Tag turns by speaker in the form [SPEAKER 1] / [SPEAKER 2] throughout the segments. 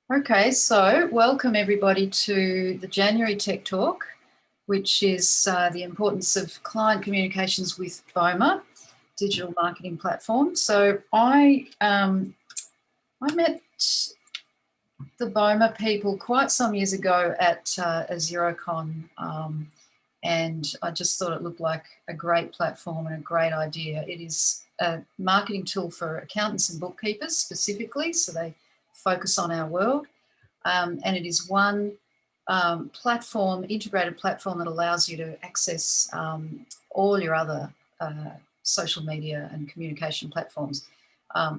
[SPEAKER 1] Okay, so welcome everybody to the January Tech Talk, which is the importance of client communications with BOMA, digital marketing platform. So I met the BOMA people quite some years ago at a XeroCon, and I just thought it looked like a great platform and a great idea. It is a marketing tool for accountants and bookkeepers specifically, so they focus on our world. And it is one integrated platform that allows you to access all your other social media and communication platforms.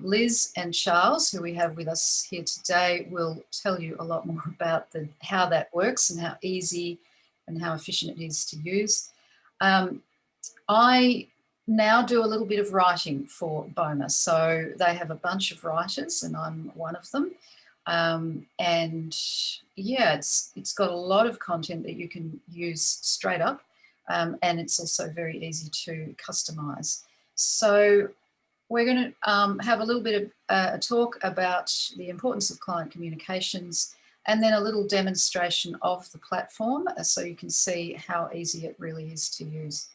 [SPEAKER 1] Liz and Charles, who we have with us here today, will tell you a lot more about how that works and how easy and how efficient it is to use. I now do a little bit of writing for BOMA. So they have a bunch of writers and I'm one of them. And yeah, it's got a lot of content that you can use straight up, and it's also very easy to customize. So we're going to have a little bit of a talk about the importance of client communications and then a little demonstration of the platform so you can see how easy it really is to use.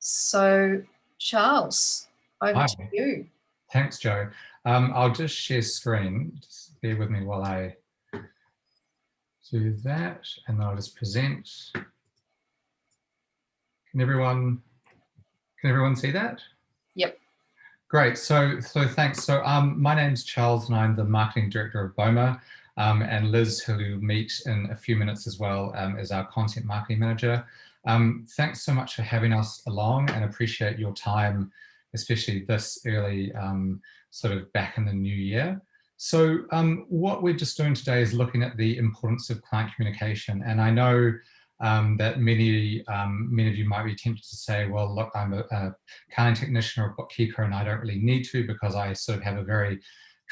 [SPEAKER 1] So Charles, over to you.
[SPEAKER 2] Thanks, Jo. I'll just share screen. Just bear with me while I do that, and then I'll just present. Can everyone see that?
[SPEAKER 1] Yep.
[SPEAKER 2] Great. So thanks. So my name's Charles, and I'm the marketing director of BOMA. And Liz, who we'll meet in a few minutes as well, is our content marketing manager. Thanks so much for having us along, and appreciate your time, especially this early, sort of back in the new year. So what we're just doing today is looking at the importance of client communication. And I know that many of you might be tempted to say, well, look, I'm a accounting technician or a bookkeeper, and I don't really need to because I sort of have a very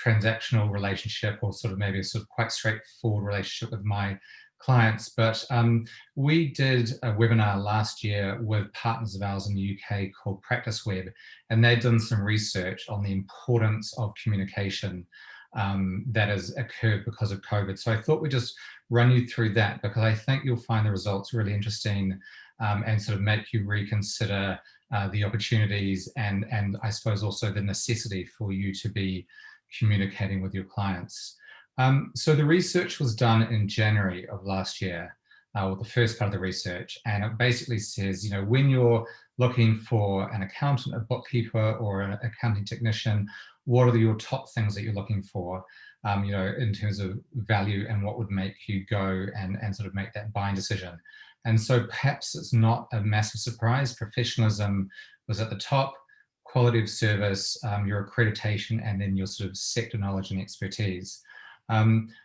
[SPEAKER 2] transactional relationship, or sort of maybe a sort of quite straightforward relationship with my clients. But we did a webinar last year with partners of ours in the UK called Practice Web, and they'd done some research on the importance of communication that has occurred because of COVID. So I thought we'd just run you through that, because I think you'll find the results really interesting and sort of make you reconsider the opportunities and I suppose also the necessity for you to be communicating with your clients. So the research was done in January of last year, or the first part of the research, and it basically says, you know, when you're looking for an accountant, a bookkeeper, or an accounting technician, what are your top things that you're looking for, you know, in terms of value, and what would make you go and sort of make that buying decision. And so perhaps it's not a massive surprise. Professionalism was at the top, quality of service, your accreditation, and then your sort of sector knowledge and expertise.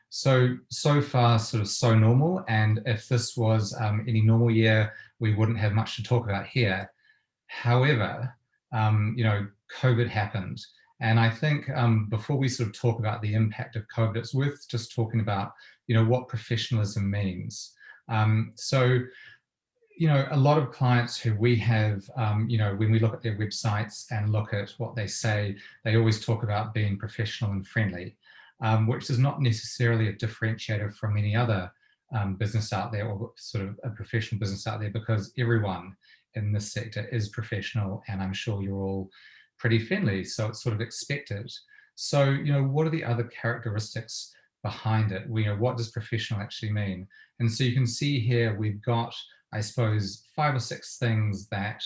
[SPEAKER 2] So far, sort of so normal. And if this was any normal year, we wouldn't have much to talk about here. However, you know, COVID happened. And I think before we sort of talk about the impact of COVID, it's worth just talking about, you know, what professionalism means. So, you know, a lot of clients who we have, you know, when we look at their websites and look at what they say, they always talk about being professional and friendly, which is not necessarily a differentiator from any other business out there, or sort of a professional business out there, because everyone in this sector is professional, and I'm sure you're all pretty friendly, so it's sort of expected. So, you know, what are the other characteristics behind it? You know, what does professional actually mean? And so you can see here we've got, I suppose, 5 or 6 things that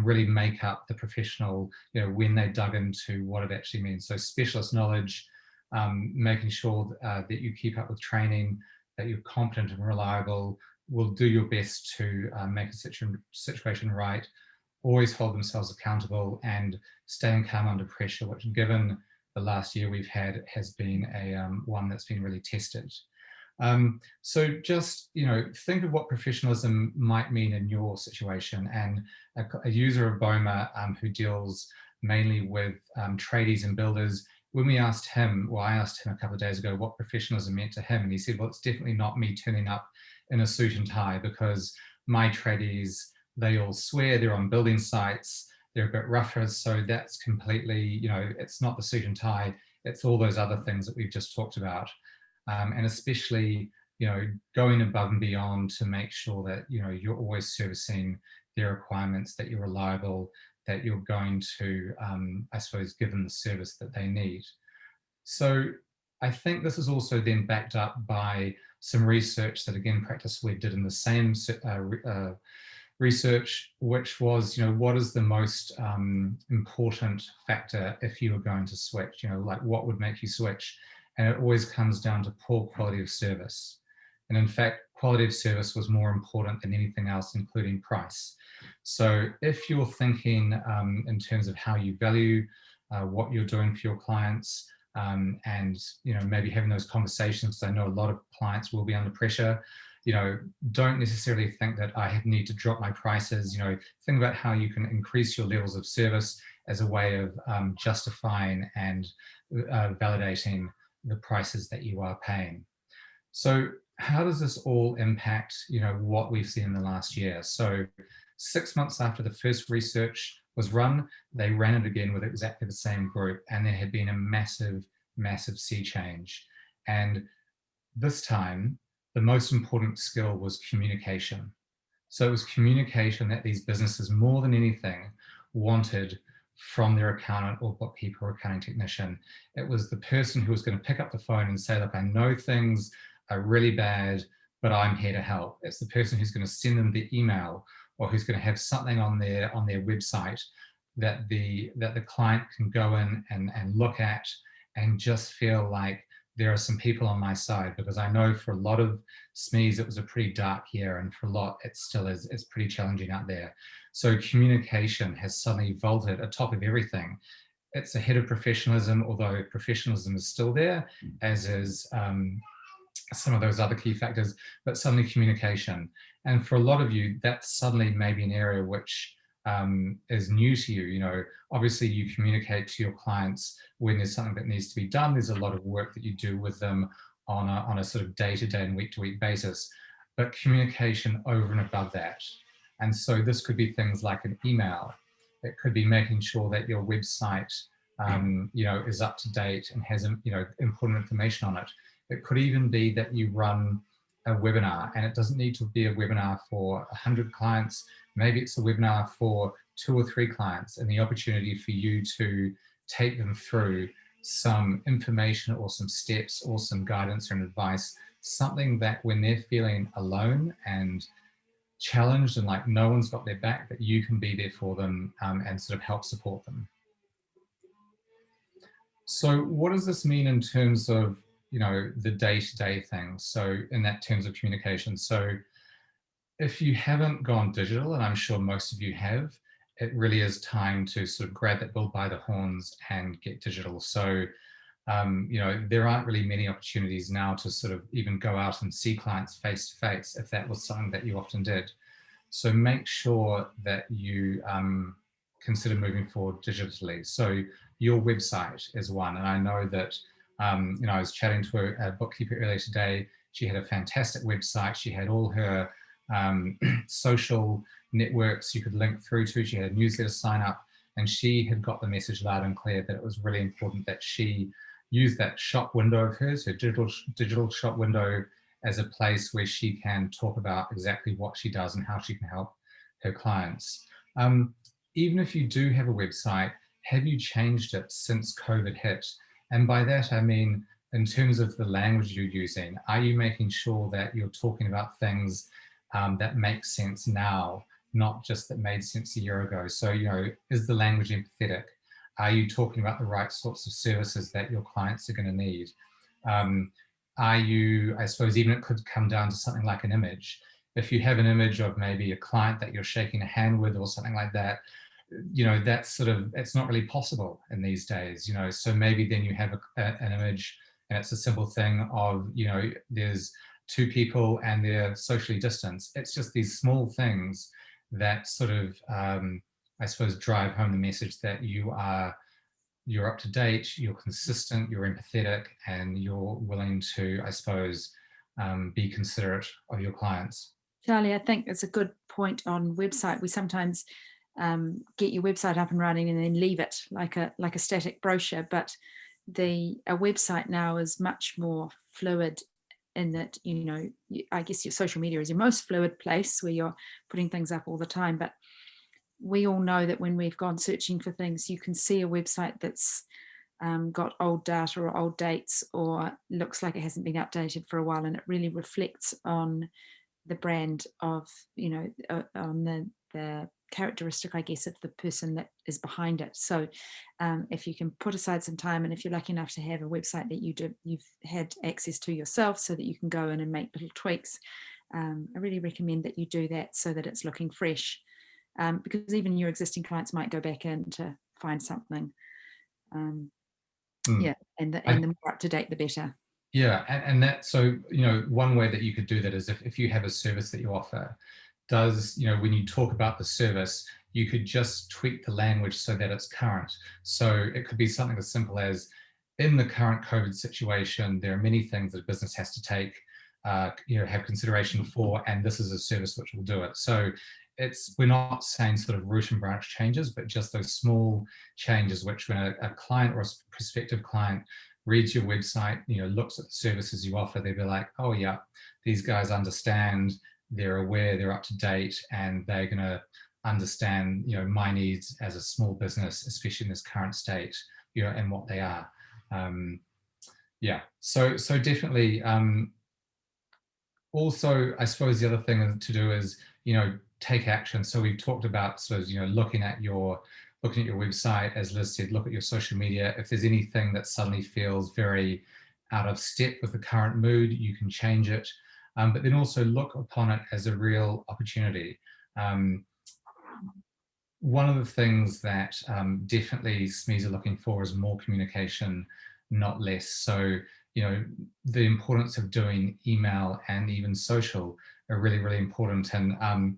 [SPEAKER 2] really make up the professional, you know, when they dug into what it actually means. So specialist knowledge, making sure that you keep up with training, that you're competent and reliable, will do your best to make a situation right, always hold themselves accountable, and staying calm under pressure, which given the last year we've had has been a one that's been really tested. So just, you know, think of what professionalism might mean in your situation. And a user of BOMA who deals mainly with tradies and builders, when we asked him, well, I asked him a couple of days ago what professionalism meant to him, and he said, well, it's definitely not me turning up in a suit and tie, because my tradies, they all swear, they're on building sites, they're a bit rougher, so that's completely, you know, it's not the suit and tie, it's all those other things that we've just talked about. and especially, going above and beyond to make sure that, you're always servicing their requirements, that you're reliable, that you're going to, I suppose, give them the service that they need. So I think this is also then backed up by some research that, again, Practice Web did in the same research, which was, what is the most important factor if you were going to switch, like what would make you switch? And it always comes down to poor quality of service. And in fact, quality of service was more important than anything else, including price. So if you're thinking in terms of how you value what you're doing for your clients, and maybe having those conversations, because I know a lot of clients will be under pressure, don't necessarily think that I need to drop my prices. Think about how you can increase your levels of service as a way of justifying and validating the prices that you are paying. So how does this all impact, what we've seen in the last year? So 6 months after the first research was run, they ran it again with exactly the same group, and there had been a massive, massive sea change. And this time, the most important skill was communication. So it was communication that these businesses, more than anything, wanted from their accountant or bookkeeper or accounting technician. It was the person who was going to pick up the phone and say, look, I know things are really bad, but I'm here to help. It's the person who's going to send them the email, or who's going to have something on their website that the client can go in and look at and just feel like there are some people on my side. Because I know for a lot of SMEs, it was a pretty dark year, and for a lot, it still is. It's pretty challenging out there. So communication has suddenly vaulted atop of everything. It's ahead of professionalism, although professionalism is still there, as is some of those other key factors, but suddenly communication. And for a lot of you, that's suddenly maybe an area which is new to you. Obviously you communicate to your clients when there's something that needs to be done. There's a lot of work that you do with them on a sort of day-to-day and week-to-week basis, but communication over and above that. And so this could be things like an email. It could be making sure that your website is up to date and has important information on it. It could even be that you run a webinar, and it doesn't need to be a webinar for 100 clients. Maybe it's a webinar for 2 or 3 clients, and the opportunity for you to take them through some information or some steps or some guidance or advice, something that when they're feeling alone and challenged and like no one's got their back, that you can be there for them and sort of help support them. So what does this mean in terms of the day-to-day things? So in that terms of communication. So if you haven't gone digital, and I'm sure most of you have, it really is time to sort of grab that bull by the horns and get digital. So, there aren't really many opportunities now to sort of even go out and see clients face to face, if that was something that you often did. So make sure that you consider moving forward digitally. So your website is one, and I know that I was chatting to a bookkeeper earlier today. She had a fantastic website. She had all her social networks you could link through to. She had a newsletter sign up, and she had got the message loud and clear that it was really important that she use that shop window of hers, her digital shop window, as a place where she can talk about exactly what she does and how she can help her clients. Even if you do have a website, have you changed it since COVID hit? And by that, I mean, in terms of the language you're using, are you making sure that you're talking about things that make sense now, not just that made sense a year ago? So, is the language empathetic? Are you talking about the right sorts of services that your clients are going to need? Are you, I suppose, even it could come down to something like an image. If you have an image of maybe a client that you're shaking a hand with or something like that, that's sort of, it's not really possible in these days, so maybe then you have an image, and it's a simple thing of, there's 2 people and they're socially distanced. It's just these small things that sort of, I suppose, drive home the message that you're up to date, you're consistent, you're empathetic, and you're willing to, I suppose, be considerate of your clients.
[SPEAKER 3] Charlie, I think it's a good point on website. We sometimes get your website up and running and then leave it like a static brochure, but a website now is much more fluid in that, I guess your social media is your most fluid place where you're putting things up all the time. But we all know that when we've gone searching for things, you can see a website that's got old data or old dates or looks like it hasn't been updated for a while, and it really reflects on the brand of, on the characteristic, I guess, of the person that is behind it. So if you can put aside some time, and if you're lucky enough to have a website that you've had access to yourself so that you can go in and make little tweaks, I really recommend that you do that so that it's looking fresh, because even your existing clients might go back in to find something. Yeah, and the more up to date, the better.
[SPEAKER 2] Yeah, and that, so, one way that you could do that is if you have a service that you offer, when you talk about the service, you could just tweak the language so that it's current. So it could be something as simple as, in the current COVID situation, there are many things that a business has to take, have consideration for, and this is a service which will do it. So we're not saying sort of root and branch changes, but just those small changes which, when a client or a prospective client reads your website, looks at the services you offer, they'll be like, oh yeah, these guys understand, they're aware, they're up to date, and they're going to understand, my needs as a small business, especially in this current state, and what they are. Yeah, so definitely. Also, I suppose the other thing to do is, take action. So we've talked about sort of, looking at your website, as Liz said, look at your social media. If there's anything that suddenly feels very out of step with the current mood, you can change it. But then also look upon it as a real opportunity. One of the things that definitely SMEs are looking for is more communication, not less. So, the importance of doing email and even social are really, really important. And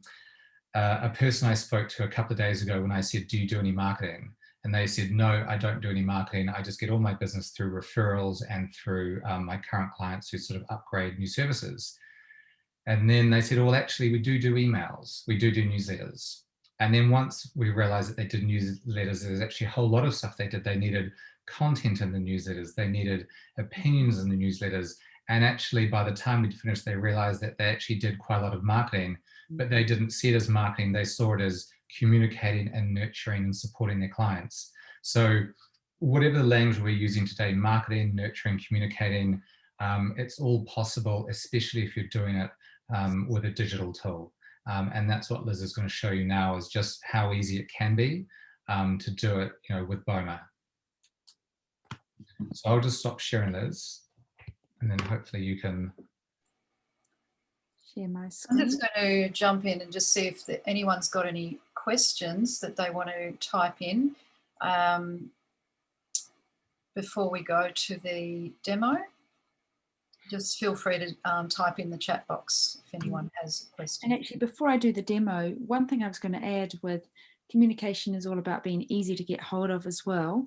[SPEAKER 2] a person I spoke to a couple of days ago, when I said, do you do any marketing? And they said, no, I don't do any marketing. I just get all my business through referrals and through my current clients who sort of upgrade new services. And then they said, well, actually, we do emails. We do newsletters. And then once we realized that they did newsletters, there's actually a whole lot of stuff they did. They needed content in the newsletters. They needed opinions in the newsletters. And actually, by the time we'd finished, they realized that they actually did quite a lot of marketing, but they didn't see it as marketing. They saw it as communicating and nurturing and supporting their clients. So whatever the language we're using today, marketing, nurturing, communicating, it's all possible, especially if you're doing it with a digital tool. And that's what Liz is going to show you now, is just how easy it can be to do it, with BOMA. So I'll just stop sharing, Liz, and then hopefully you can
[SPEAKER 3] share my screen.
[SPEAKER 1] I'm just going to jump in and just see if anyone's got any questions that they want to type in before we go to the demo. Just feel free to type in the chat box if anyone has a question.
[SPEAKER 3] And actually, before I do the demo, one thing I was going to add with communication is all about being easy to get hold of as well.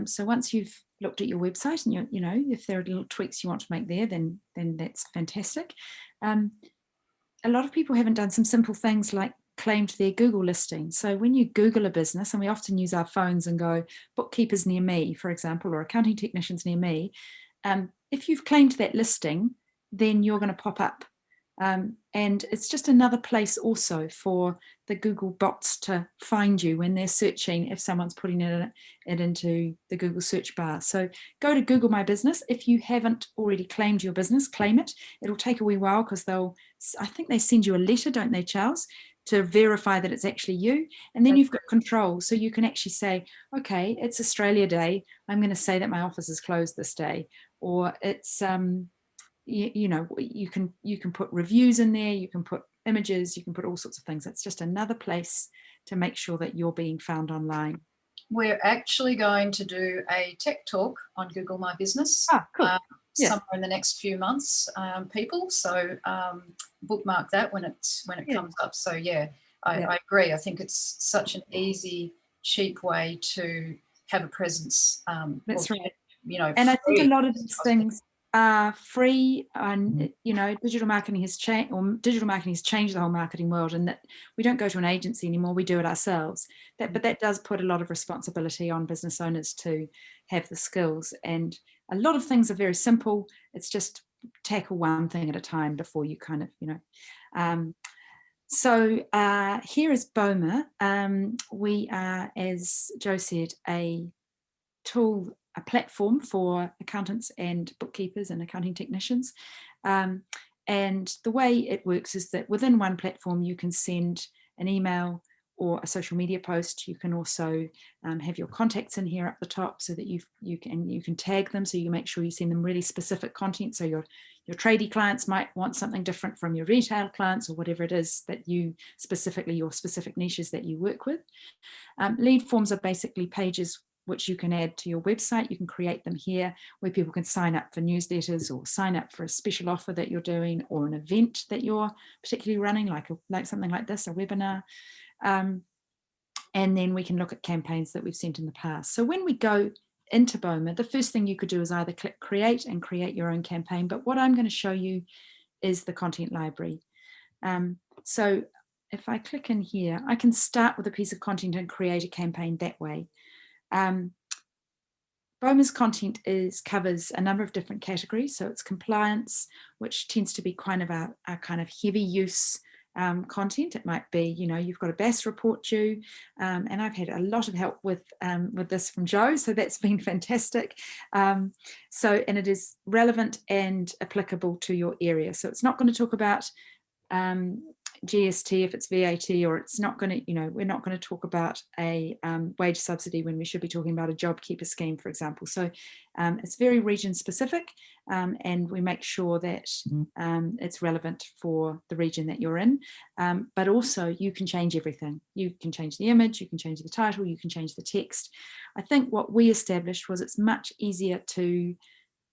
[SPEAKER 3] So once you've looked at your website and if there are little tweaks you want to make there, then that's fantastic. A lot of people haven't done some simple things like claimed their Google listing. So when you Google a business, and we often use our phones and go bookkeepers near me, for example, or accounting technicians near me, if you've claimed that listing, then you're going to pop up. And it's just another place also for the Google bots to find you when they're searching, if someone's putting it into the Google search bar. So go to Google My Business. If you haven't already claimed your business, claim it. It'll take a wee while because I think they send you a letter, don't they, Charles, to verify that it's actually you. And then you've got control. So you can actually say, okay, it's Australia Day. I'm going to say that my office is closed this day. Or it's, you can put reviews in there, you can put images, you can put all sorts of things. It's just another place to make sure that you're being found online.
[SPEAKER 1] We're actually going to do a tech talk on Google My Business.
[SPEAKER 3] Cool.
[SPEAKER 1] Somewhere in the next few months, people. So bookmark that when it comes up. So I agree. I think it's such an easy, cheap way to have a presence.
[SPEAKER 3] That's right. And I think a lot of these things are free, and digital marketing has changed, the whole marketing world, and that we don't go to an agency anymore, we do it ourselves. But that does put a lot of responsibility on business owners to have the skills. And a lot of things are very simple. It's just tackle one thing at a time before you kind of, so here is BOMA. We are, as Joe said, a tool, a platform for accountants and bookkeepers and accounting technicians. And the way it works is that within one platform, you can send an email or a social media post. You can also have your contacts in here up the top so that you can tag them, so you make sure you send them really specific content. So your tradie clients might want something different from your retail clients, or whatever it is that you specifically, your specific niches that you work with. Lead forms are basically pages which you can add to your website. You can create them here where people can sign up for newsletters or sign up for a special offer that you're doing, or an event that you're particularly running, like something like this, a webinar. And then we can look at campaigns that we've sent in the past. So when we go into BOMA, the first thing you could do is either click create and create your own campaign. But what I'm going to show you is the content library. So if I click in here, I can start with a piece of content and create a campaign that way. BOMA's content covers a number of different categories. So it's compliance, which tends to be kind of our kind of heavy use content. It might be, you've got a BAS report due, and I've had a lot of help with this from Joe, so that's been fantastic. And it is relevant and applicable to your area. So it's not going to talk about GST if it's VAT, or it's not going to, we're not going to talk about a wage subsidy when we should be talking about a JobKeeper scheme, for example. So it's very region specific, and we make sure that it's relevant for the region that you're in. But also you can change everything. You can change the image, you can change the title, you can change the text. I think what we established was it's much easier to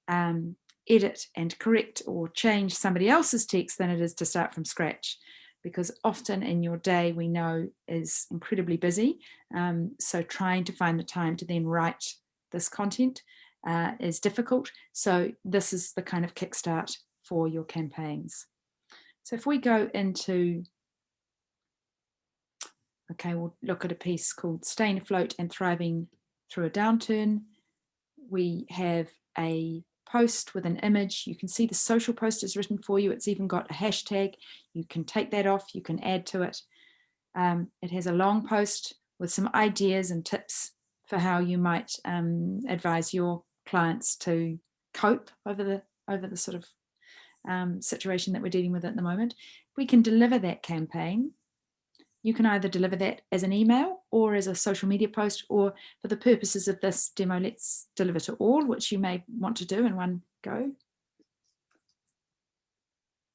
[SPEAKER 3] edit and correct or change somebody else's text than it is to start from scratch, because often in your day we know is incredibly busy. So trying to find the time to then write this content is difficult. So this is the kind of kickstart for your campaigns. So if we go into, we'll look at a piece called Staying Afloat and Thriving Through a Downturn. We have a post with an image. You can see the social post is written for you. It's even got a hashtag. You can take that off, you can add to it. It has a long post with some ideas and tips for how you might advise your clients to cope over the sort of situation that we're dealing with at the moment. We can deliver that campaign. You can either deliver that as an email or as a social media post, or for the purposes of this demo, let's deliver to all, which you may want to do in one go.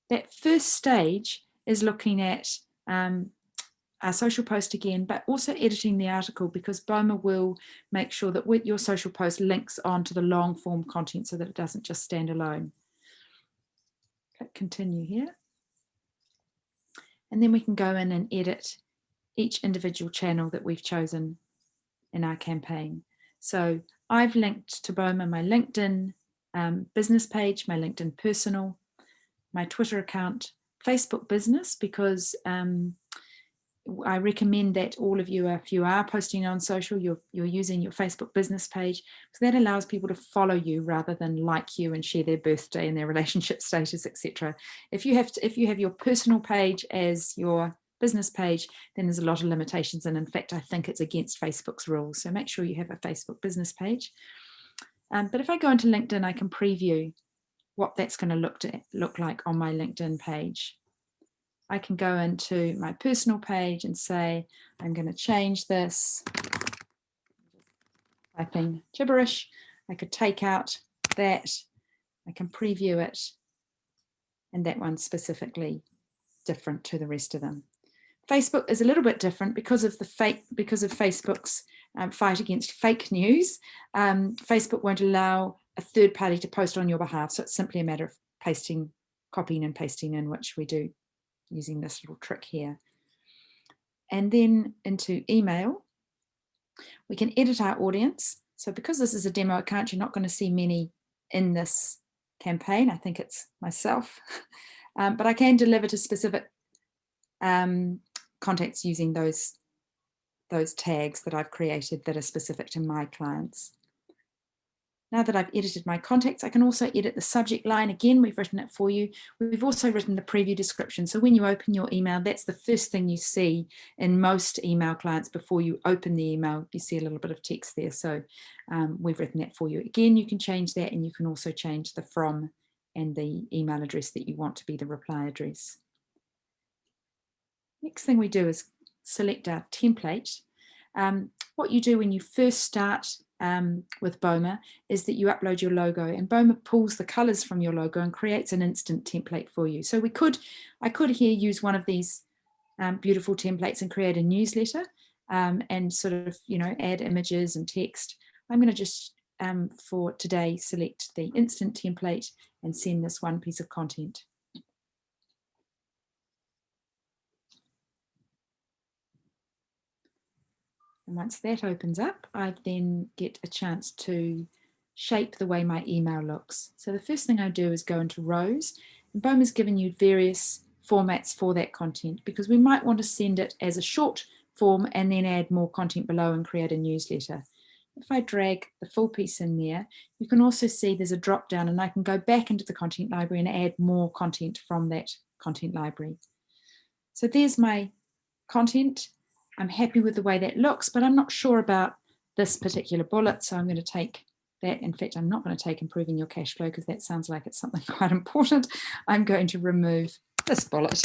[SPEAKER 3] That first stage is looking at our social post again, but also editing the article, because BOMA will make sure that with your social post links onto the long form content so that it doesn't just stand alone. Click continue here. And then we can go in and edit each individual channel that we've chosen in our campaign. So I've linked to BOMA my LinkedIn business page, my LinkedIn personal, my Twitter account, Facebook business, because I recommend that all of you, if you are posting on social, you're using your Facebook business page, because that allows people to follow you rather than like you and share their birthday and their relationship status, etc. If you have your personal page as your business page, then there's a lot of limitations, and in fact I think it's against Facebook's rules. So make sure you have a Facebook business page. But if I go into LinkedIn, I can preview what that's going to look like on my LinkedIn page. I can go into my personal page and say, I'm going to change this, typing gibberish. I could take out that, I can preview it, and that one's specifically different to the rest of them. Facebook is a little bit different because of Facebook's fight against fake news. Facebook won't allow a third party to post on your behalf, so it's simply a matter of copying and pasting in, which we do using this little trick here. And then into email, we can edit our audience. So because this is a demo account, you're not going to see many in this campaign. I think it's myself, but I can deliver to specific contacts using those tags that I've created that are specific to my clients. Now that I've edited my contacts, I can also edit the subject line. Again, we've written it for you. We've also written the preview description. So when you open your email, that's the first thing you see in most email clients before you open the email. You see a little bit of text there. So we've written that for you. Again, you can change that, and you can also change the from and the email address that you want to be the reply address. Next thing we do is select our template. What you do when you first start with BOMA is that you upload your logo, and BOMA pulls the colors from your logo and creates an instant template for you. So I could here use one of these beautiful templates and create a newsletter and sort of, add images and text. I'm going to just for today select the instant template and send this one piece of content. And once that opens up, I then get a chance to shape the way my email looks. So the first thing I do is go into rows. And BOMA's given you various formats for that content, because we might want to send it as a short form and then add more content below and create a newsletter. If I drag the full piece in there, you can also see there's a drop down, and I can go back into the content library and add more content from that content library. So there's my content. I'm happy with the way that looks, but I'm not sure about this particular bullet, so I'm going to take that. In fact, I'm not going to take improving your cash flow, because that sounds like it's something quite important. I'm going to remove this bullet,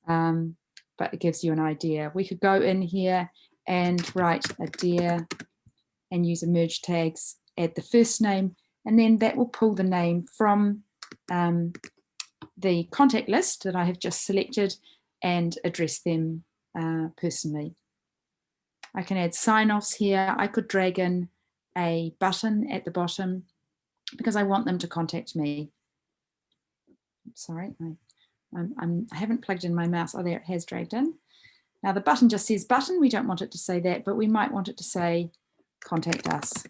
[SPEAKER 3] but it gives you an idea. We could go in here and write a dear and use a merge tags, add the first name, and then that will pull the name from the contact list that I have just selected and address them personally. I can add sign-offs here. I could drag in a button at the bottom because I want them to contact me. Sorry, I haven't plugged in my mouse. Oh, there, it has dragged in. Now the button just says button. We don't want it to say that, but we might want it to say contact us,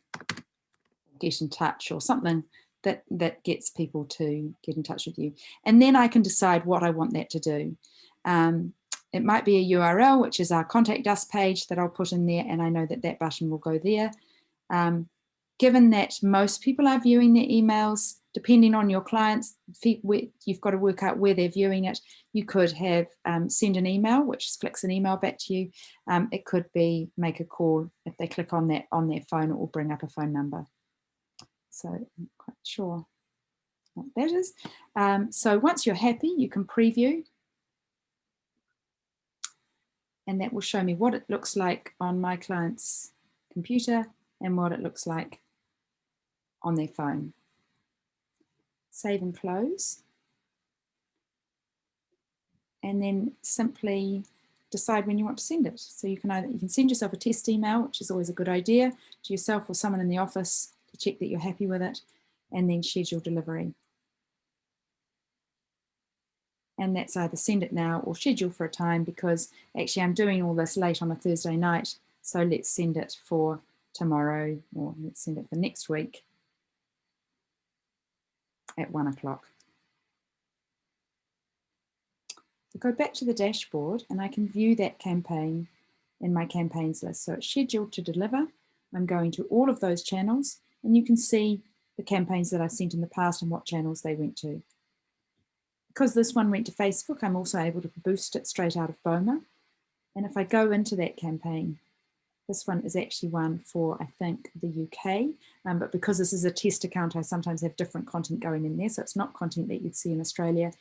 [SPEAKER 3] get in touch, or something that gets people to get in touch with you. And then I can decide what I want that to do. It might be a URL, which is our contact us page, that I'll put in there, and I know that that button will go there. Given that most people are viewing their emails, depending on your clients, you've got to work out where they're viewing it. You could have send an email, which flicks an email back to you. It could be make a call. If they click on that on their phone, it will bring up a phone number. So I'm not quite sure what that is. So once you're happy, you can preview. And that will show me what it looks like on my client's computer and what it looks like on their phone. Save and close. And then simply decide when you want to send it. So you can send yourself a test email, which is always a good idea, to yourself or someone in the office to check that you're happy with it, and then schedule delivery. And that's either send it now or schedule for a time, because actually I'm doing all this late on a Thursday night. So let's send it for tomorrow, or let's send it for next week at 1 o'clock. So go back to the dashboard and I can view that campaign in my campaigns list. So it's scheduled to deliver. I'm going to all of those channels, and you can see the campaigns that I've sent in the past and what channels they went to. Because this one went to Facebook, I'm also able to boost it straight out of BOMA. And if I go into that campaign, this one is actually one for, I think, the UK. But because this is a test account, I sometimes have different content going in there. So it's not content that you'd see in Australia.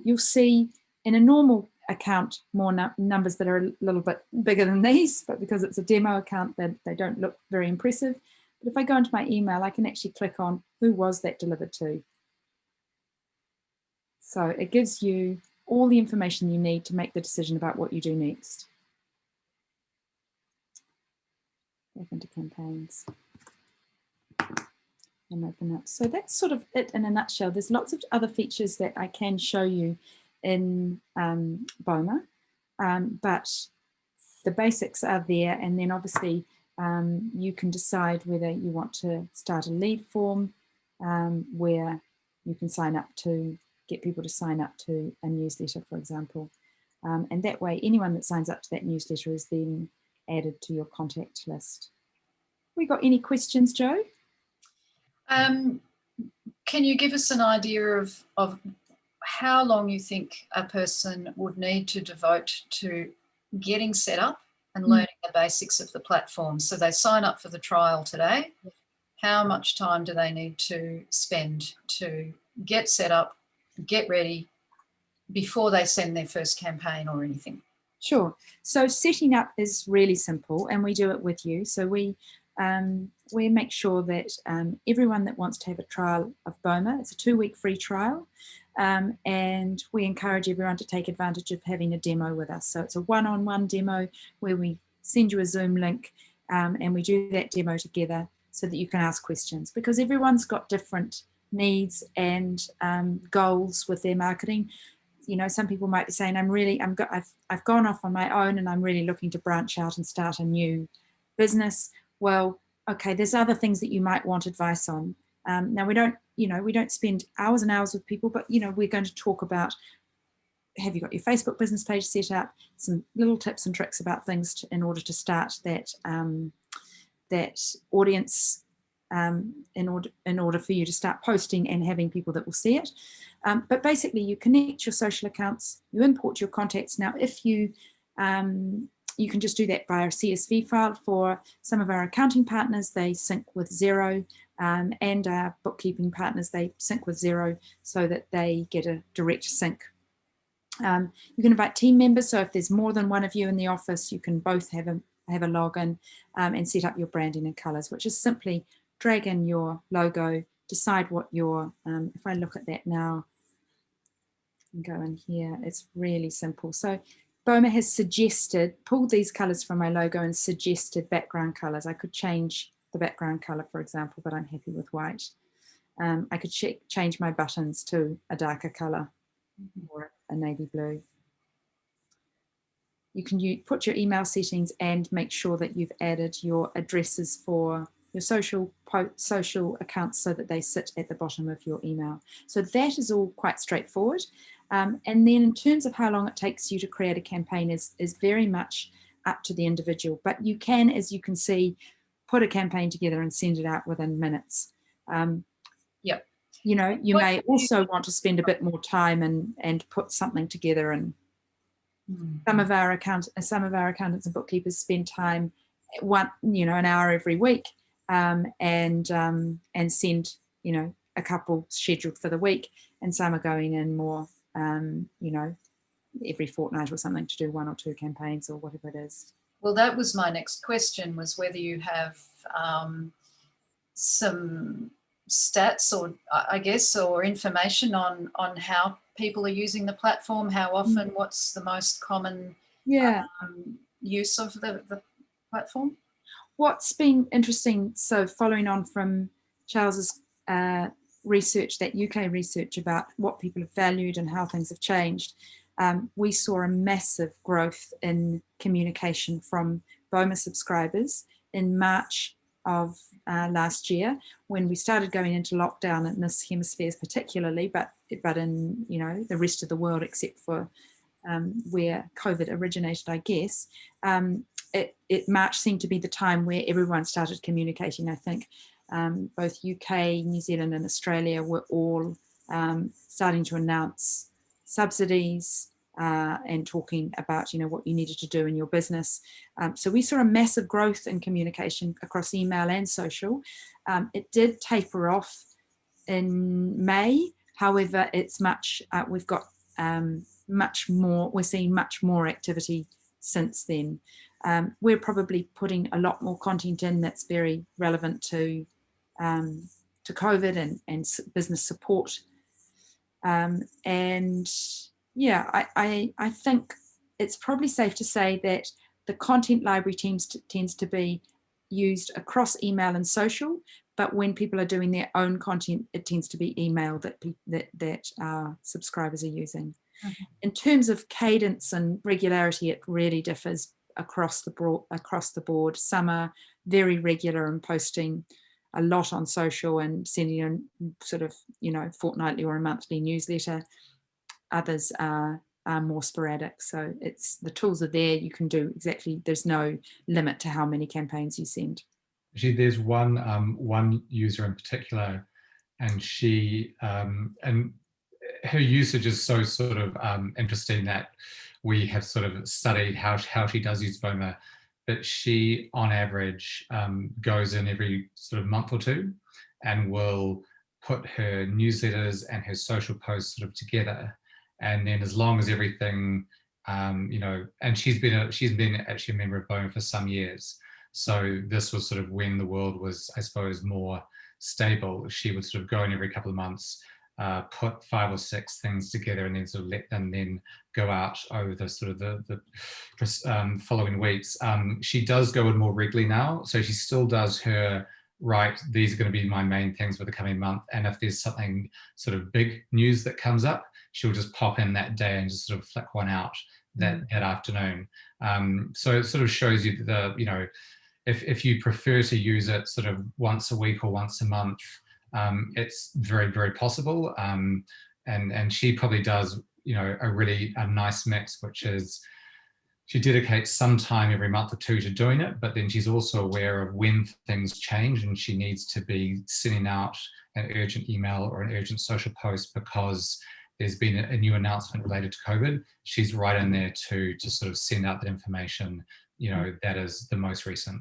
[SPEAKER 3] You'll see in a normal account more numbers that are a little bit bigger than these, but because it's a demo account, they don't look very impressive. But if I go into my email, I can actually click on who was that delivered to. So it gives you all the information you need to make the decision about what you do next. Back into campaigns and open up. So that's sort of it in a nutshell. There's lots of other features that I can show you in BOMA, but the basics are there. And then obviously you can decide whether you want to start a lead form where you can sign up to get people to sign up to a newsletter, for example. And that way, anyone that signs up to that newsletter is then added to your contact list. We got any questions, Joe?
[SPEAKER 1] Can you give us an idea of how long you think a person would need to devote to getting set up and learning the basics of the platform? So they sign up for the trial today. How much time do they need to spend to get set up, get ready, before they send their first campaign or anything?
[SPEAKER 3] Sure. So setting up is really simple, and we do it with you. So we make sure that everyone that wants to have a trial of BOMA, it's a 2-week free trial, and we encourage everyone to take advantage of having a demo with us. So it's a one-on-one demo where we send you a Zoom link, and we do that demo together so that you can ask questions, because everyone's got different needs and goals with their marketing. You know, some people might be saying, I've gone off on my own and I'm really looking to branch out and start a new business. Well, okay, there's other things that you might want advice on. Now we don't spend hours and hours with people, but we're going to talk about, have you got your Facebook business page set up? Some little tips and tricks about things in order to start that audience, in order for you to start posting and having people that will see it. But basically, you connect your social accounts, you import your contacts. Now, if you can just do that via a CSV file. For some of our accounting partners, they sync with Xero, and our bookkeeping partners, they sync with Xero so that they get a direct sync. You can invite team members, so if there's more than one of you in the office, you can both have a login, and set up your branding and colours, which is simply drag in your logo, decide what your, if I look at that now, and go in here, it's really simple. So BOMA has pulled these colours from my logo and suggested background colours. I could change the background colour, for example, but I'm happy with white. I could change my buttons to a darker colour or a navy blue. You can put your email settings and make sure that you've added your addresses for your social accounts so that they sit at the bottom of your email. So that is all quite straightforward. And then in terms of how long it takes you to create a campaign is very much up to the individual. But you can, as you can see, put a campaign together and send it out within minutes.
[SPEAKER 1] Yep.
[SPEAKER 3] You may also want to spend a bit more time and put something together. And some of our accountants and bookkeepers spend time, an hour every week, and send a couple scheduled for the week, and some are going in more every fortnight or something to do 1 or 2 campaigns or whatever it is.
[SPEAKER 1] Well, that was my next question, was whether you have some stats or information on how people are using the platform, how often, what's the most common use of the platform?
[SPEAKER 3] What's been interesting, so following on from Charles's research, that UK research about what people have valued and how things have changed, we saw a massive growth in communication from BOMA subscribers in March of last year, when we started going into lockdown in this hemisphere particularly, but in the rest of the world, except for where COVID originated, I guess. March seemed to be the time where everyone started communicating. I think both UK, New Zealand and Australia were all starting to announce subsidies and talking about what you needed to do in your business. So we saw a massive growth in communication across email and social. It did taper off in May. However, it's we've got much more, we're seeing much more activity since then. We're probably putting a lot more content in that's very relevant to COVID and business support. And yeah, I think it's probably safe to say that the content library tends to be used across email and social, but when people are doing their own content, it tends to be email that our subscribers are using. Mm-hmm. In terms of cadence and regularity, it really differs across the board. Some are very regular and posting a lot on social and sending a sort of fortnightly or a monthly newsletter. Others are more sporadic. So the tools are there. You can do exactly. There's no limit to how many campaigns you send.
[SPEAKER 2] Actually, there's one user in particular, and she and her usage is so sort of interesting that we have sort of studied how she does use BOMA. But she, on average, goes in every sort of month or two, and will put her newsletters and her social posts sort of together. And then, as long as everything, you know, and she's been actually a member of BOMA for some years. So this was sort of when the world was, I suppose, more stable. She would sort of go in every couple of months, put 5 or 6 things together, and then sort of let them then go out over the sort of the following weeks. She does go in more regularly now, so she still does her, right, these are going to be my main things for the coming month, and if there's something sort of big news that comes up, she'll just pop in that day and just sort of flick one out that afternoon. So it sort of shows you the, you know, if you prefer to use it sort of once a week or once a month, it's very, very possible. And she probably does, you know, a nice mix, which is she dedicates some time every month or two to doing it, but then she's also aware of when things change and she needs to be sending out an urgent email or an urgent social post because there's been a new announcement related to COVID. She's right in there to sort of send out that information, you know, that is the most recent.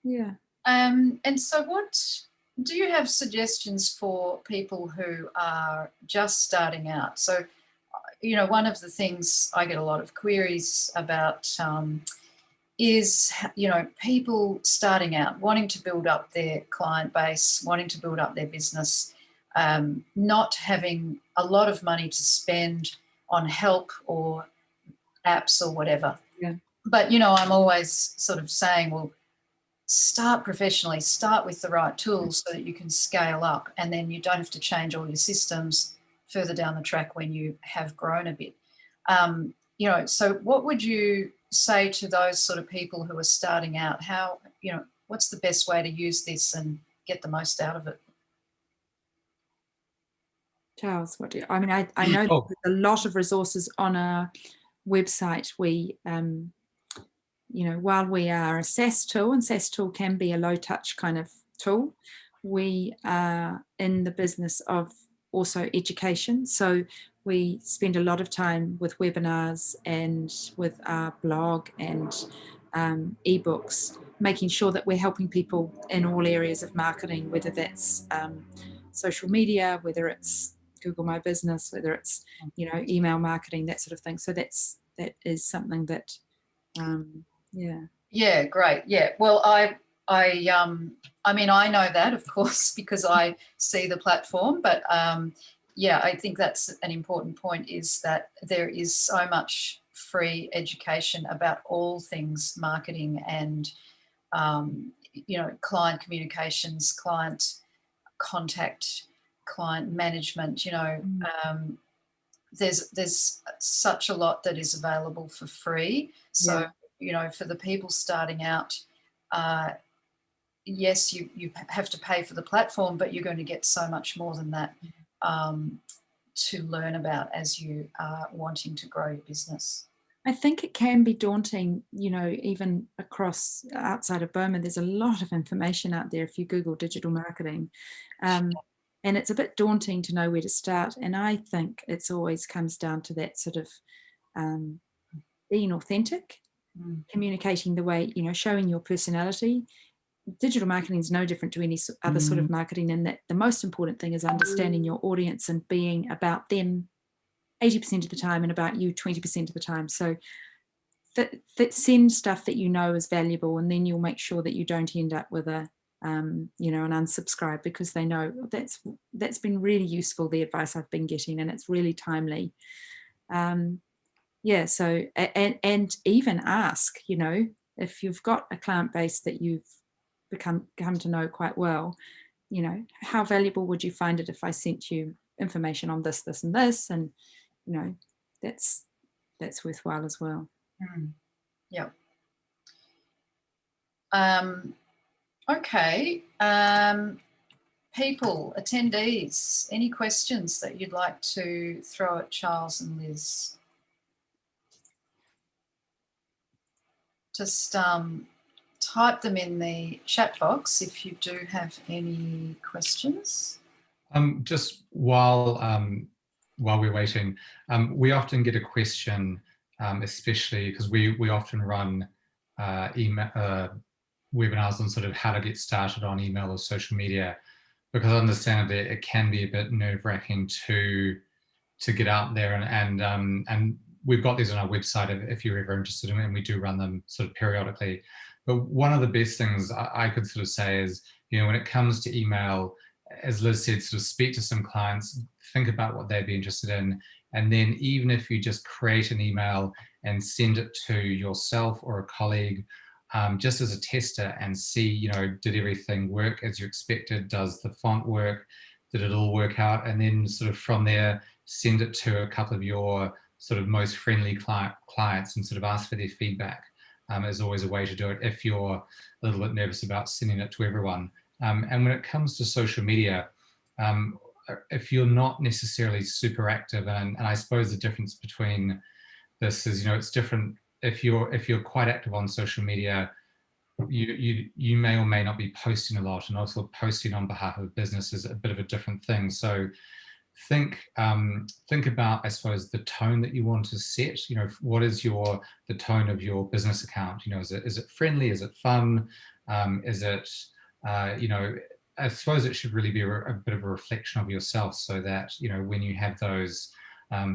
[SPEAKER 3] Yeah.
[SPEAKER 1] And so what do you have suggestions for people who are just starting out? So, you know, one of the things I get a lot of queries about is, you know, people starting out, wanting to build up their client base, wanting to build up their business, not having a lot of money to spend on help or apps or whatever.
[SPEAKER 3] Yeah.
[SPEAKER 1] But, you know, I'm always sort of saying, well, start professionally, start with the right tools so that you can scale up, and then you don't have to change all your systems further down the track when you have grown a bit. You know, so what would you say to those sort of people who are starting out? How, you know, what's the best way to use this and get the most out of it?
[SPEAKER 3] Charles, what do you, I mean, I know there's a lot of resources on our website. We, you know, while we are a SaaS tool, and SaaS tool can be a low touch kind of tool, we are in the business of also education. So we spend a lot of time with webinars and with our blog and ebooks, making sure that we're helping people in all areas of marketing, whether that's social media, whether it's Google My Business, whether it's, you know, email marketing, that sort of thing. So that is something that
[SPEAKER 1] Yeah, great. Yeah. Well, I mean, I know that, of course, because I see the platform, but yeah, I think that's an important point, is that there is so much free education about all things marketing and, you know, client communications, client contact, client management, you know, there's such a lot that is available for free. So, you know, for the people starting out, yes, you have to pay for the platform, but you're going to get so much more than that to learn about as you are wanting to grow your business.
[SPEAKER 3] I think it can be daunting, you know, even across outside of BOMA, there's a lot of information out there if you Google digital marketing. And it's a bit daunting to know where to start. And I think it's always comes down to that sort of being authentic, communicating the way, you know, showing your personality. Digital marketing is no different to any other sort of marketing, in that the most important thing is understanding your audience and being about them 80% of the time and about you 20% of the time. So that send stuff that you know is valuable, and then you'll make sure that you don't end up with a you know, an unsubscribe, because they know that's been really useful, the advice I've been getting, and it's really timely. Yeah, so and even ask, you know, if you've got a client base that you've come to know quite well, you know, how valuable would you find it if I sent you information on this, this, and this? And, you know, that's worthwhile as well.
[SPEAKER 1] Yeah. Okay. People, attendees, any questions that you'd like to throw at Charles and Liz just type them in the chat box if you do have any questions.
[SPEAKER 2] Just while we're waiting, we often get a question, especially because we often run email webinars on sort of how to get started on email or social media, because understandably it can be a bit nerve-wracking to get out there, and we've got these on our website if you're ever interested in it, and we do run them sort of periodically. But one of the best things I could sort of say is, you know, when it comes to email, as Liz said, sort of speak to some clients, think about what they'd be interested in, and then even if you just create an email and send it to yourself or a colleague, just as a tester, and see, you know, did everything work as you expected? Does the font work? Did it all work out? And then sort of from there, send it to a couple of your sort of most friendly clients and sort of ask for their feedback. Is always a way to do it if you're a little bit nervous about sending it to everyone. And when it comes to social media, if you're not necessarily super active, and I suppose the difference between this is, you know, it's different if you're quite active on social media, you may or may not be posting a lot, and also posting on behalf of a business is a bit of a different thing. So think about, I suppose, the tone that you want to set. You know, what is the tone of your business account? You know, is it friendly? Is it fun? Is it you know, I suppose it should really be a bit of a reflection of yourself, so that, you know, when you have those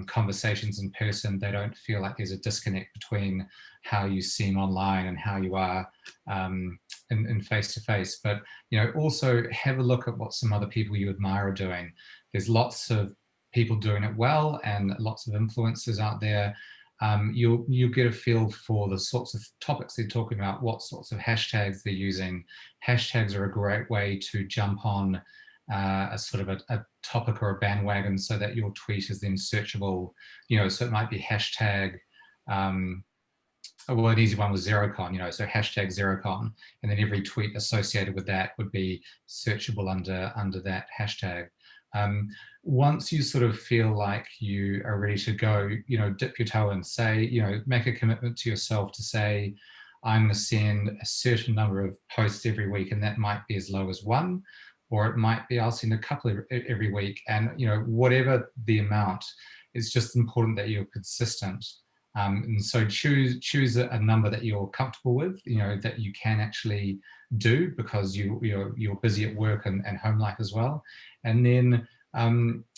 [SPEAKER 2] conversations in person, they don't feel like there's a disconnect between how you seem online and how you are in face-to-face. But, you know, also have a look at what some other people you admire are doing. There's lots of people doing it well, and lots of influencers out there. You'll get a feel for the sorts of topics they're talking about, what sorts of hashtags they're using. Hashtags are a great way to jump on a sort of a topic or a bandwagon, so that your tweet is then searchable. You know, so it might be hashtag, well, an easy one was Xerocon, you know, so hashtag Xerocon, and then every tweet associated with that would be searchable under that hashtag. Once you sort of feel like you are ready to go, you know, dip your toe and say, you know, make a commitment to yourself to say, I'm going to send a certain number of posts every week, and that might be as low as one, or it might be I'll send a couple every week. And, you know, whatever the amount, it's just important that you're consistent. And so choose a number that you're comfortable with, you know, that you can actually do, because you're busy at work and home life as well. And then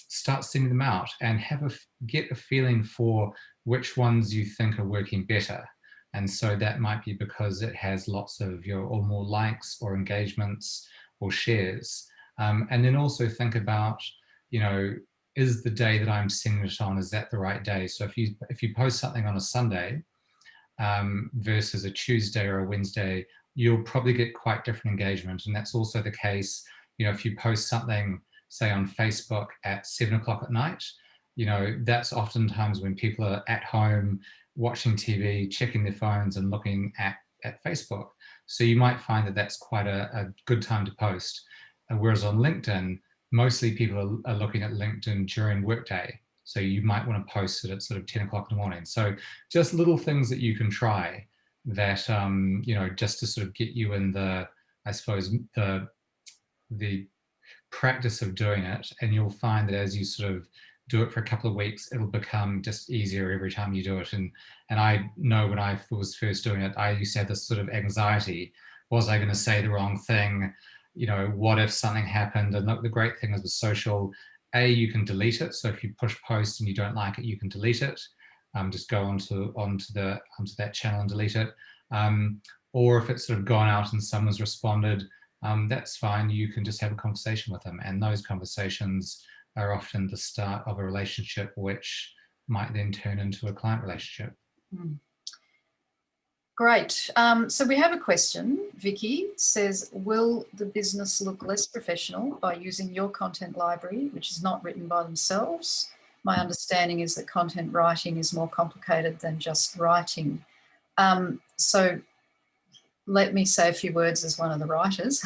[SPEAKER 2] start sending them out, and get a feeling for which ones you think are working better. And so that might be because it has lots of or more likes or engagements or shares. And then also think about, you know, is the day that I'm sending it on, is that the right day? So if you post something on a Sunday versus a Tuesday or a Wednesday, you'll probably get quite different engagement. And that's also the case, you know, if you post something, say on Facebook at 7 o'clock at night, you know, that's oftentimes when people are at home watching TV, checking their phones and looking at Facebook. So you might find that that's quite a good time to post. Whereas on LinkedIn, mostly people are looking at LinkedIn during workday. So you might want to post it at sort of 10 o'clock in the morning. So just little things that you can try that, you know, just to sort of get you in the, I suppose, the practice of doing it. And you'll find that as you sort of do it for a couple of weeks, it'll become just easier every time you do it. And I know when I was first doing it, I used to have this sort of anxiety. Was I going to say the wrong thing? You know, what if something happened? And the great thing is with social, you can delete it. So if you push post and you don't like it, you can delete it. Just go onto that channel and delete it. Or if it's sort of gone out and someone's responded, that's fine. You can just have a conversation with them. And those conversations are often the start of a relationship, which might then turn into a client relationship.
[SPEAKER 1] Mm. Great. So we have a question. Vicky says, will the business look less professional by using your content library, which is not written by themselves? My understanding is that content writing is more complicated than just writing. So let me say a few words as one of the writers.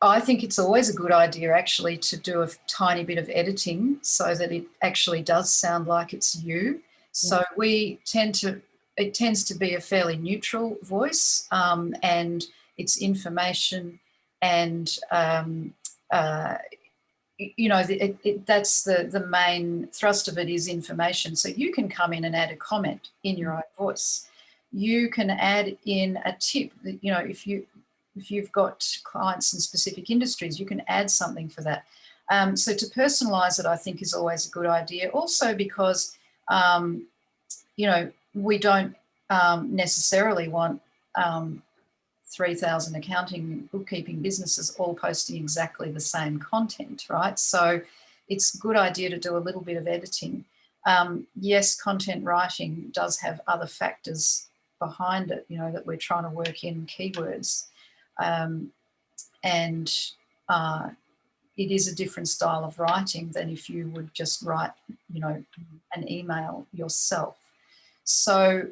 [SPEAKER 1] I think it's always a good idea actually to do a tiny bit of editing so that it actually does sound like it's you. So it tends to be a fairly neutral voice, and it's information, and that's the main thrust of it, is information. So you can come in and add a comment in your own voice. You can add in a tip. If you've got clients in specific industries, you can add something for that. So to personalise it, I think, is always a good idea. Also because, we don't necessarily want 3,000 accounting, bookkeeping businesses all posting exactly the same content, right? So it's a good idea to do a little bit of editing. Yes, content writing does have other factors behind it, that we're trying to work in keywords. And it is a different style of writing than if you would just write, an email yourself. So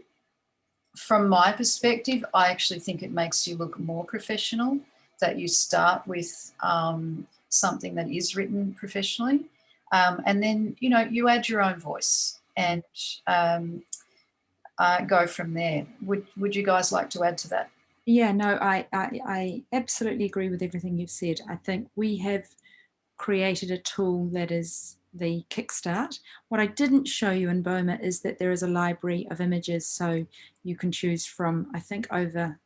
[SPEAKER 1] from my perspective, I actually think it makes you look more professional, that you start with something that is written professionally, and then, you add your own voice and go from there. Would you guys like to add to that?
[SPEAKER 3] Yeah, no, I absolutely agree with everything you've said. I think we have created a tool that is the kickstart. What I didn't show you in BOMA is that there is a library of images, so you can choose from, I think, over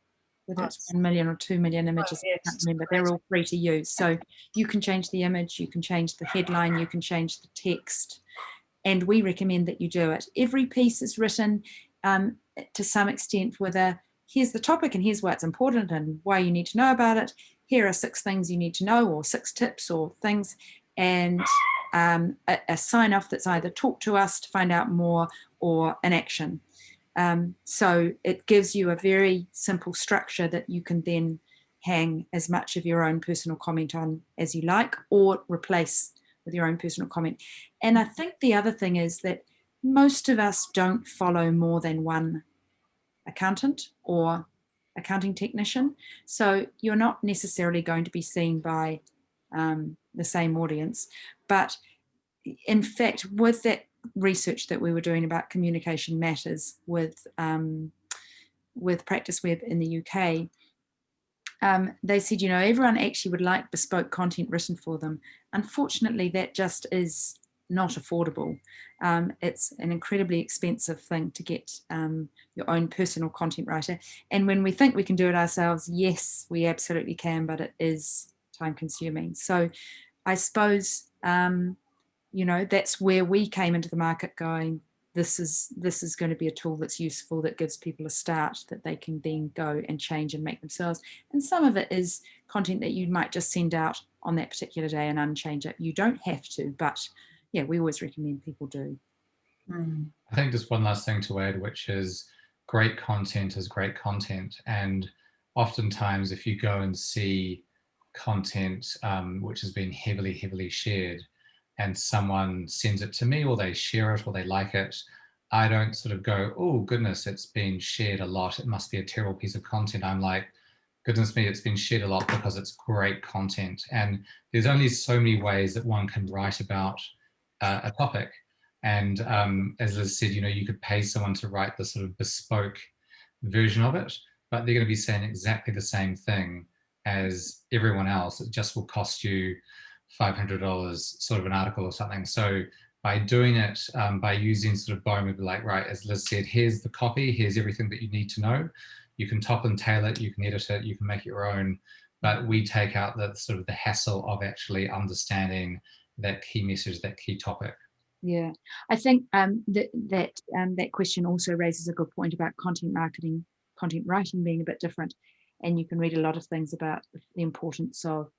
[SPEAKER 3] whether it's 1 million or 2 million images,
[SPEAKER 1] yes,
[SPEAKER 3] I can't remember. They're all free to use. So you can change the image, you can change the headline, you can change the text, and we recommend that you do it. Every piece is written to some extent with here's the topic and here's why it's important and why you need to know about it. Here are 6 things you need to know, or 6 tips or things, and a sign off that's either talk to us to find out more or an action. So it gives you a very simple structure that you can then hang as much of your own personal comment on as you like, or replace with your own personal comment. And I think the other thing is that most of us don't follow more than one accountant or accounting technician. So you're not necessarily going to be seen by the same audience. But in fact, with that research that we were doing about communication matters with Practice Web in the UK, they said, everyone actually would like bespoke content written for them. Unfortunately, that just is not affordable. It's an incredibly expensive thing to get your own personal content writer. And when we think we can do it ourselves, yes, we absolutely can, but it is time consuming. So I suppose, that's where we came into the market going, this is going to be a tool that's useful, that gives people a start that they can then go and change and make themselves. And some of it is content that you might just send out on that particular day and unchange it. You don't have to, but yeah, we always recommend people do.
[SPEAKER 2] I think just one last thing to add, which is great content is great content. And oftentimes if you go and see content which has been heavily shared, and someone sends it to me, or they share it, or they like it, I don't sort of go, oh goodness, it's been shared a lot, it must be a terrible piece of content. I'm like, goodness me, it's been shared a lot because it's great content. And there's only so many ways that one can write about a topic. And as Liz said, you could pay someone to write the sort of bespoke version of it, but they're going to be saying exactly the same thing as everyone else. It just will cost you $500 sort of an article or something. So by doing it, by using sort of BOMA, like, right, as Liz said, here's the copy, here's everything that you need to know. You can top and tail it, you can edit it, you can make it your own, but we take out the sort of the hassle of actually understanding that key message, that key topic.
[SPEAKER 3] Yeah, I think that question also raises a good point about content marketing, content writing being a bit different. And you can read a lot of things about the importance of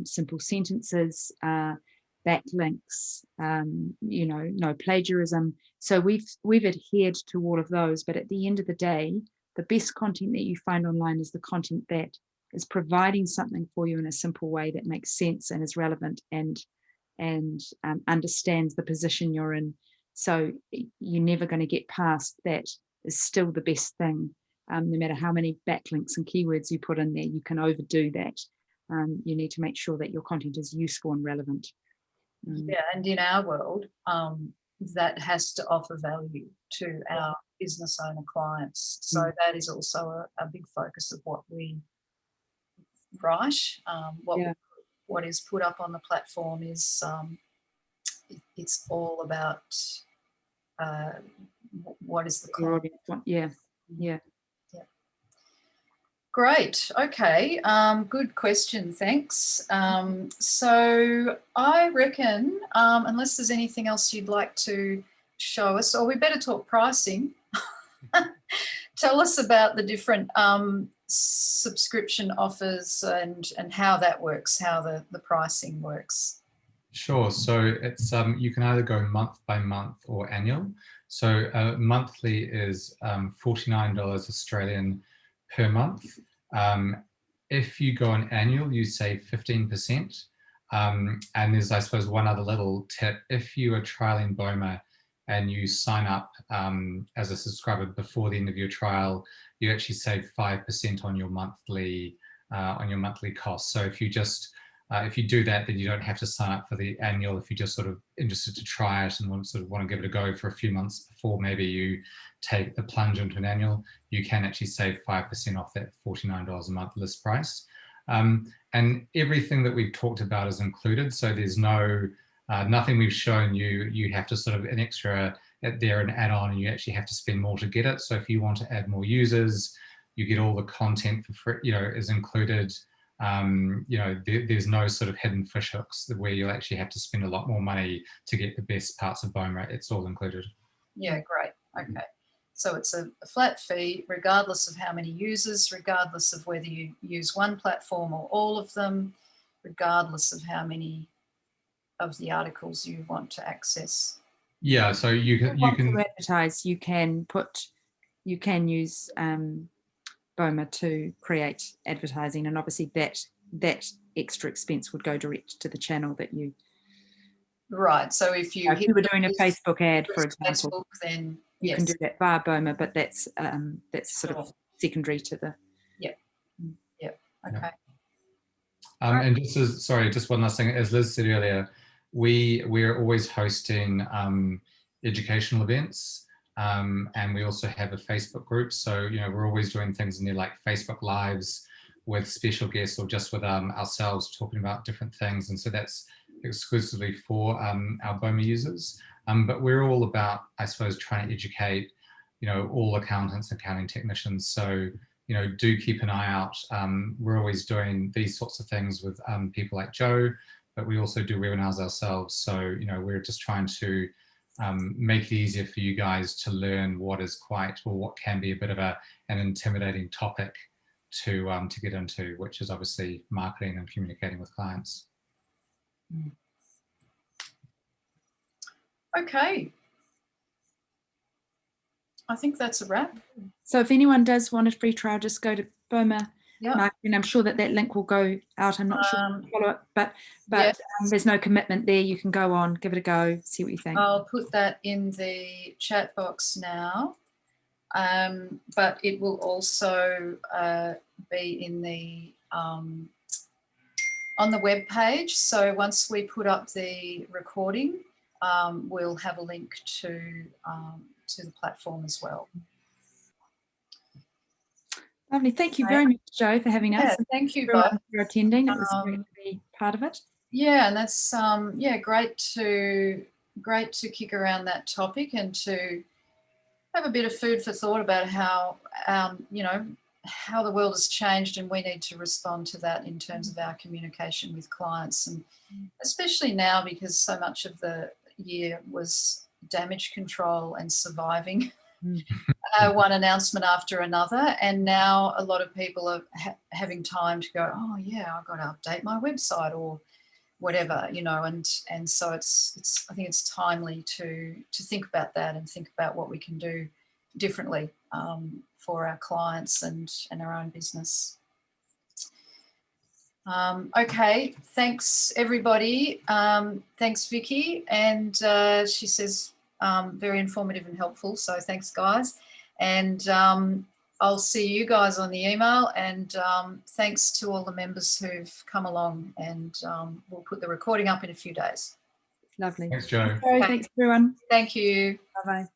[SPEAKER 3] simple sentences, backlinks, no plagiarism. So we've adhered to all of those. But at the end of the day, the best content that you find online is the content that is providing something for you in a simple way that makes sense and is relevant and understands the position you're in. So you're never going to get past that. Is still the best thing. No matter how many backlinks and keywords you put in there, you can overdo that. You need to make sure that your content is useful and relevant.
[SPEAKER 1] Yeah, and in our world, that has to offer value to our business owner clients. So that is also a big focus of what we write. What is put up on the platform is it's all about what is the content.
[SPEAKER 3] Yeah.
[SPEAKER 1] Great. Okay. Good question. Thanks. So I reckon, unless there's anything else you'd like to show us, or we better talk pricing. Tell us about the different subscription offers and how that works, how the pricing works.
[SPEAKER 2] Sure. So it's you can either go month by month or annual. So monthly is $49 Australian per month. If you go on annual, you save 15%. And there's, I suppose, one other little tip. If you are trialing BOMA and you sign up as a subscriber before the end of your trial, you actually save 5% on your monthly costs. So if you do that, then you don't have to sign up for the annual. If you're just sort of interested to try it and want to give it a go for a few months before maybe you take the plunge into an annual, you can actually save 5% off that $49 a month list price. And everything that we've talked about is included. So there's nothing we've shown you. You have to sort of an extra there, an add-on, and you actually have to spend more to get it. So if you want to add more users, you get all the content for free, is included. There's no sort of hidden fish hooks where you'll actually have to spend a lot more money to get the best parts of BOMA. It's all included.
[SPEAKER 1] Yeah, great. Okay. So it's a flat fee, regardless of how many users, regardless of whether you use one platform or all of them, regardless of how many of the articles you want to access.
[SPEAKER 2] Yeah, so you can
[SPEAKER 3] to advertise. You can use BOMA to create advertising, and obviously that extra expense would go direct to the channel that you.
[SPEAKER 1] Right. So if you
[SPEAKER 3] were doing a Facebook ad, for example,
[SPEAKER 1] Facebook, then
[SPEAKER 3] you can do that via BOMA, but that's sort of secondary to the.
[SPEAKER 1] Yeah. Okay.
[SPEAKER 2] And just one last thing, as Liz said earlier, we're always hosting educational events, and we also have a Facebook group. So we're always doing things in there like Facebook Lives with special guests or just with ourselves talking about different things, and so that's exclusively for our BOMA users. But we're all about, I suppose, trying to educate all accountants, accounting technicians. So do keep an eye out. We're always doing these sorts of things with people like Joe, but we also do webinars ourselves. So, we're just trying to make it easier for you guys to learn what can be a bit of an intimidating topic to get into, which is obviously marketing and communicating with clients.
[SPEAKER 1] Okay. I think that's a wrap.
[SPEAKER 3] So if anyone does want a free trial, just go to BOMA Marketing. I'm sure that link will go out. I'm not sure follow it, but yes. There's no commitment there. You can go on, give it a go, see what you think.
[SPEAKER 1] I'll put that in the chat box now, but it will also be in the on the web page. So once we put up the recording, we'll have a link to the platform as well.
[SPEAKER 3] Lovely. Thank you very much, Joe, for having us.
[SPEAKER 1] Thank you
[SPEAKER 3] both for attending. It was great to be part of it.
[SPEAKER 1] Yeah, and that's great to kick around that topic and to have a bit of food for thought about how how the world has changed, and we need to respond to that in terms of our communication with clients, and especially now because so much of the year was damage control and surviving one announcement after another, and now a lot of people are having time to go, oh yeah, I've got to update my website or whatever, and so it's I think it's timely to think about that and think about what we can do differently for our clients and our own business. Okay, thanks everybody. Thanks Vicky, and she says very informative and helpful, so thanks guys, and I'll see you guys on the email, and thanks to all the members who've come along, and we'll put the recording up in a few days.
[SPEAKER 3] Lovely.
[SPEAKER 2] Thanks, Jo.
[SPEAKER 3] Thanks everyone.
[SPEAKER 1] Thank you.
[SPEAKER 3] Bye bye.